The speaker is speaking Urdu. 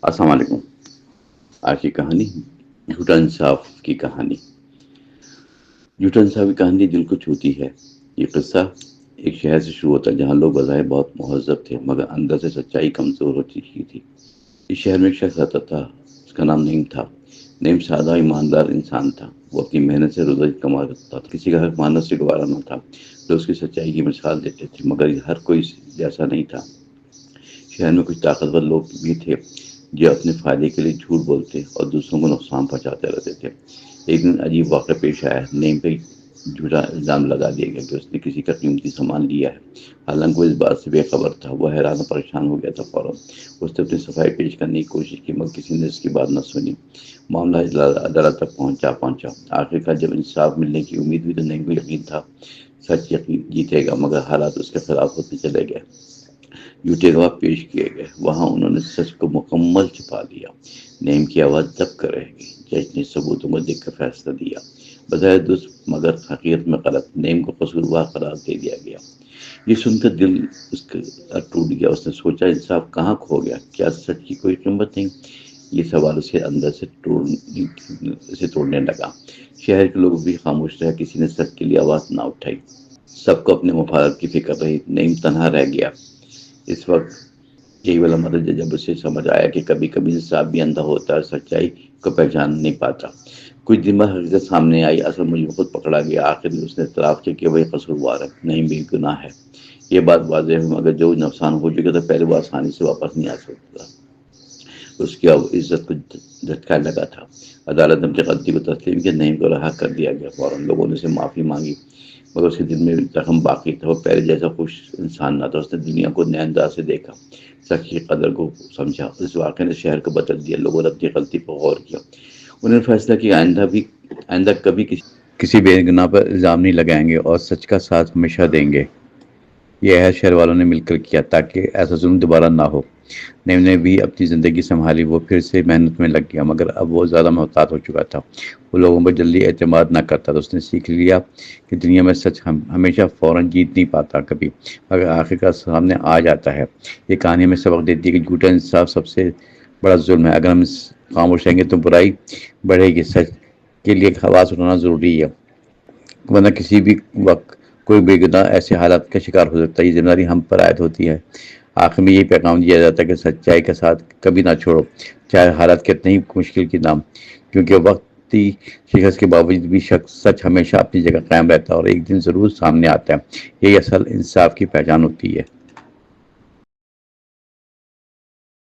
السلام علیکم۔ آج کی کہانی جھوٹا انصاف کی کہانی۔ جھوٹا انصاف کی کہانی دل کو چھوتی ہے۔ یہ قصہ ایک شہر سے شروع ہوتا ہے جہاں لوگ بظاہر بہت مہذب تھے مگر اندر سے سچائی کمزور ہو چکی تھی۔ اس شہر میں ایک شخص رہتا تھا، اس کا نام نعیم تھا۔ نعیم سادہ ایماندار انسان تھا۔ وہ اپنی محنت سے روزی کماتا تھا، کسی کا حق ماننا سے گوارا نہ تھا۔ لوگ اس کی سچائی کی مثال دیتے تھے مگر ہر کوئی جیسا نہیں تھا۔ شہر میں کچھ طاقتور لوگ بھی تھے جو اپنے فائدے کے لیے جھوٹ بولتے اور دوسروں کو نقصان پہنچاتے رہتے تھے۔ ایک دن عجیب واقعہ پیش آیا۔ نعیم پہ جھوٹا الزام لگا دیا گیا کہ اس نے کسی کا قیمتی سامان لیا ہے، حالانکہ وہ اس بات سے بے خبر تھا۔ وہ حیران و پریشان ہو گیا تھا۔ فوراً اس نے اپنی صفائی پیش کرنے کی کوشش کی مگر کسی نے اس کی بات نہ سنی۔ معاملہ عدالت تک پہنچا۔ آخرکار جب انصاف ملنے کی امید ہوئی تو نعیم کو یقین تھا سچ یقین جیتے گا، مگر حالات اس کے خلاف ہوتے چلے گئے۔ جھوٹے گواہ پیش کیے گئے، وہاں انہوں نے سچ کو مکمل چھپا دیا۔ نعیم کی آواز دب کر رہ گئی۔ جج نے ثبوتوں کو دیکھ کر فیصلہ دیا۔ بظاہر درست مگر حقیقت میں غلط، نعیم کو قصوروار قرار دے دیا گیا۔ یہ سن کر دل اس کا ٹوٹ گیا۔ اس نے سوچا انصاف کہاں کھو گیا؟ کیا سچ کی کوئی قیمت نہیں؟ یہ سوال اسے اندر سے توڑنے لگا۔ شہر کے لوگ بھی خاموش رہے، کسی نے سچ کے لیے آواز نہ اٹھائی۔ سب کو اپنے مفاد کی فکر رہی۔ نعیم تنہا رہ گیا۔ اس وقت یہی والا مدد جب اسے سمجھ آیا کہ کبھی کبھی انصاف بھی اندھا ہوتا ہے، سچائی کو پہچان نہیں پاتا۔ کچھ دن بعد حقیقت سامنے آئی، اصل مجرم خود پکڑا گیا۔ آخر اس نے اعتراف کیا کہ وہی قصوروار ہے، نعیم بے گناہ ہے۔ یہ بات واضح ہوئی مگر جو نقصان ہو چکا تھا پہلے وہ آسانی سے واپس نہیں آ سکتا۔ اس کی عزت کو جھٹکا لگا تھا۔ عدالت نے اپنی غلطی کو تسلیم کیا، نعیم کو رہا کر دیا گیا۔ فوراً لوگوں نے اسے معافی مانگی مگر اس کے دل میں زخم باقی تھا۔ وہ پہلے جیسا خوش انسان نہ تھا۔ اس نے دنیا کو نئے انداز سے دیکھا، سچ کی قدر کو سمجھا۔ اس واقعے نے شہر کو بدل دیا۔ لوگوں نے اپنی غلطی پر غور کیا۔ انہوں نے فیصلہ کیا آئندہ کبھی کسی بے گناہ پر الزام نہیں لگائیں گے اور سچ کا ساتھ ہمیشہ دیں گے۔ یہ عہد شہر والوں نے مل کر کیا تاکہ ایسا ظلم دوبارہ نہ ہو۔ نعیم نے بھی اپنی زندگی سنبھالی۔ وہ پھر سے محنت میں لگ گیا مگر اب وہ زیادہ محتاط ہو چکا تھا۔ وہ لوگوں پر جلدی اعتماد نہ کرتا تھا۔ اس نے سیکھ لیا کہ دنیا میں سچ ہمیشہ فوراً جیت نہیں پاتا کبھی، مگر آخرکار سامنے آ جاتا ہے۔ یہ کہانی ہمیں سبق دیتی ہے کہ جھوٹا انصاف سب سے بڑا ظلم ہے۔ اگر ہم خاموش رہیں گے تو برائی بڑھے گی۔ سچ کے لیے آواز اٹھانا ضروری ہے، ورنہ کسی بھی وقت کوئی بے گناہ ایسے حالات کا شکار ہو سکتا ہے۔ یہ ذمہ داری ہم پر عائد ہوتی ہے۔ آخر میں یہی پیغام دیا جاتا ہے کہ سچائی کا ساتھ کبھی نہ چھوڑو، چاہے حالات کتنے ہی مشکل کی نہ، کیونکہ وقتی شکست کے باوجود بھی سچ ہمیشہ اپنی جگہ قائم رہتا ہے اور ایک دن ضرور سامنے آتا ہے۔ یہی اصل انصاف کی پہچان ہوتی ہے۔